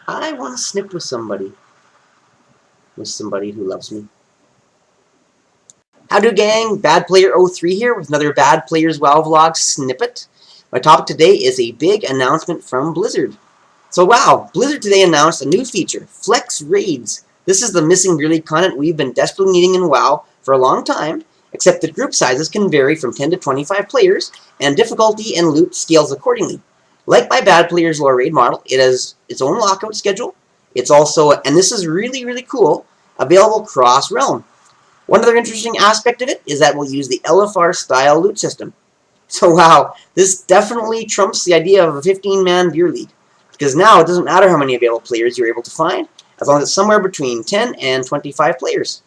I want to snip with somebody who loves me. Howdy gang, Bad Player 03 here with another Bad Players WoW vlog snippet. My topic today is a big announcement from Blizzard. So wow, Blizzard today announced a new feature, Flex Raids. This is the missing beer league content we've been desperately needing in WoW for a long time, except that group sizes can vary from 10 to 25 players, and difficulty and loot scales accordingly. Like my Bad Players lore raid model, it has its own lockout schedule. It's also, and this is really cool, available cross-realm. One other interesting aspect of it is that we'll use the LFR-style loot system. So wow, this definitely trumps the idea of a 15-man beer league, because now it doesn't matter how many available players you're able to find, as long as it's somewhere between 10 and 25 players.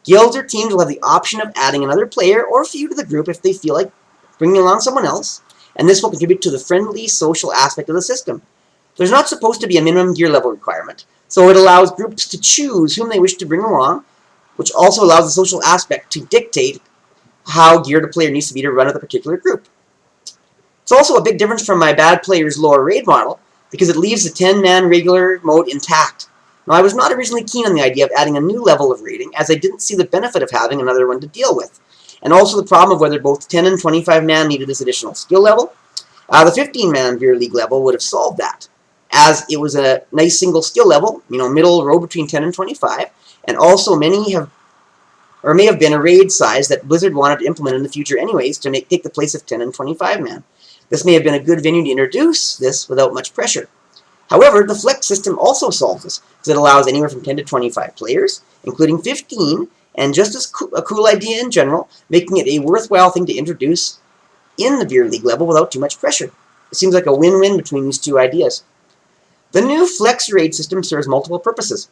Guilds or teams will have the option of adding another player or a few to the group if they feel like bringing along someone else, and this will contribute to the friendly, social aspect of the system. There's not supposed to be a minimum gear level requirement, so it allows groups to choose whom they wish to bring along, which also allows the social aspect to dictate how geared a player needs to be to run with a particular group. It's also a big difference from my Bad Players lore raid model, because it leaves the 10-man regular mode intact. Now, I was not originally keen on the idea of adding a new level of raiding, as I didn't see the benefit of having another one to deal with, and also the problem of whether both 10 and 25-man needed this additional skill level. The 15-man beer league level would have solved that, as it was a nice single skill level, middle row between 10 and 25, and also many have, or may have been a raid size that Blizzard wanted to implement in the future anyways to take the place of 10 and 25-man. This may have been a good venue to introduce this without much pressure. However, the Flex system also solves this, because it allows anywhere from 10 to 25 players, including 15, and just as a cool idea in general, making it a worthwhile thing to introduce in the beer league level without too much pressure. It seems like a win-win between these two ideas. The new Flex raid system serves multiple purposes.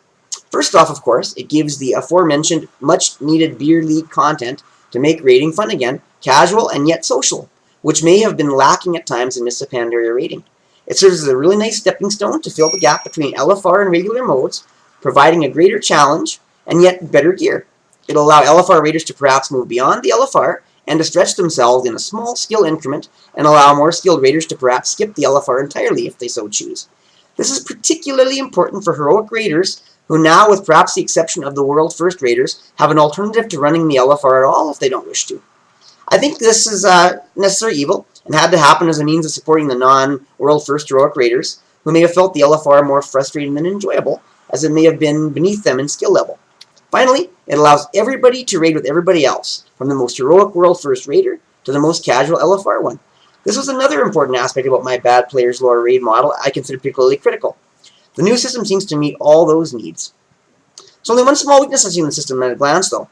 First off, of course, it gives the aforementioned much-needed beer league content to make raiding fun again, casual and yet social, which may have been lacking at times in Mists of Pandaria raiding. It serves as a really nice stepping stone to fill the gap between LFR and regular modes, providing a greater challenge and yet better gear. It'll allow LFR raiders to perhaps move beyond the LFR and to stretch themselves in a small skill increment and allow more skilled raiders to perhaps skip the LFR entirely if they so choose. This is particularly important for heroic raiders who now, with perhaps the exception of the World First Raiders, have an alternative to running the LFR at all if they don't wish to. I think this is necessary evil, and had to happen as a means of supporting the non-World First heroic raiders, who may have felt the LFR more frustrating than enjoyable, as it may have been beneath them in skill level. Finally, it allows everybody to raid with everybody else, from the most heroic World First Raider to the most casual LFR one. This was another important aspect about my Bad Players lore raid model I consider particularly critical. The new system seems to meet all those needs. There's only one small weakness I see in the system at a glance, though.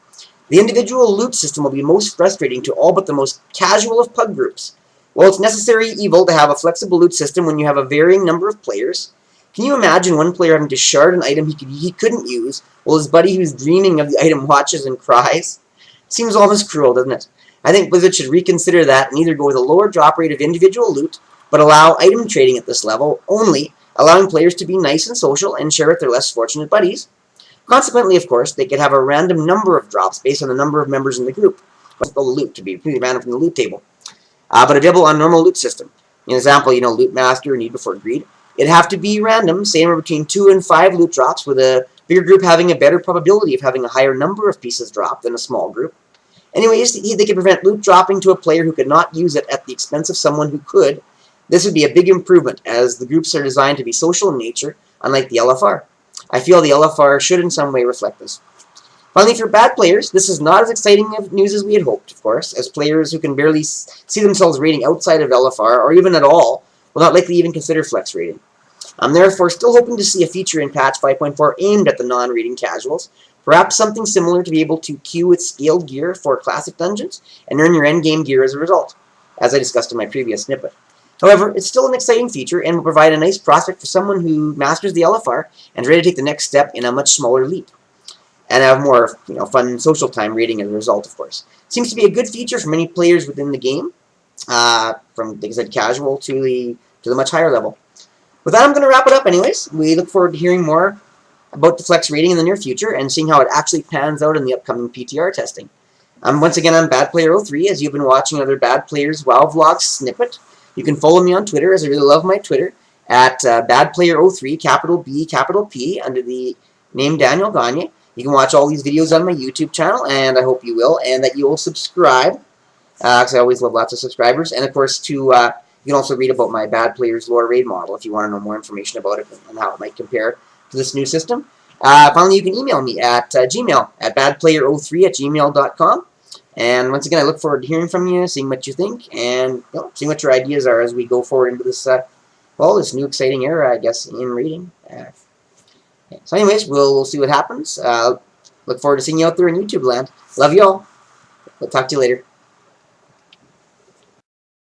The individual loot system will be most frustrating to all but the most casual of pug groups. While it's necessary evil to have a flexible loot system when you have a varying number of players, can you imagine one player having to shard an item he couldn't use, while his buddy who's dreaming of the item watches and cries? Seems almost cruel, doesn't it? I think Blizzard should reconsider that and either go with a lower drop rate of individual loot, but allow item trading at this level only, allowing players to be nice and social and share with their less fortunate buddies. Consequently, of course, they could have a random number of drops based on the number of members in the group. The loot to be completely random from the loot table, but available on normal loot system. An example, Loot Master, Need Before Greed. It'd have to be random, somewhere between 2 and 5 loot drops, with a bigger group having a better probability of having a higher number of pieces dropped than a small group. Anyways, they could prevent loot dropping to a player who could not use it at the expense of someone who could. This would be a big improvement, as the groups are designed to be social in nature, unlike the LFR. I feel the LFR should in some way reflect this. Finally, for bad players, this is not as exciting of news as we had hoped, of course, as players who can barely see themselves raiding outside of LFR, or even at all, will not likely even consider flex raiding. I'm therefore still hoping to see a feature in patch 5.4 aimed at the non-raiding casuals, perhaps something similar to be able to queue with scaled gear for classic dungeons, and earn your endgame gear as a result, as I discussed in my previous snippet. However, it's still an exciting feature and will provide a nice prospect for someone who masters the LFR and is ready to take the next step in a much smaller leap, and have more fun social time raiding as a result, of course. Seems to be a good feature for many players within the game, from, like I said, casual to the much higher level. With that, I'm going to wrap it up anyways. We look forward to hearing more about the flex rating in the near future and seeing how it actually pans out in the upcoming PTR testing. Once again, I'm Bad Player 03, as you've been watching another Bad Players WoW vlog snippet. You can follow me on Twitter, as I really love my Twitter, at badplayer03, capital B, capital P, under the name Daniel Gagne. You can watch all these videos on my YouTube channel, and I hope you will, and that you will subscribe, because I always love lots of subscribers. And of course, you can also read about my Bad Players Lore Raid model if you want to know more information about it and how it might compare to this new system. Finally, you can email me at gmail at badplayer03@gmail.com. And once again, I look forward to hearing from you, seeing what you think, and seeing what your ideas are as we go forward into this, this new exciting era, I guess, in raiding. So anyways, we'll see what happens. Look forward to seeing you out there in YouTube land. Love you all. We'll talk to you later.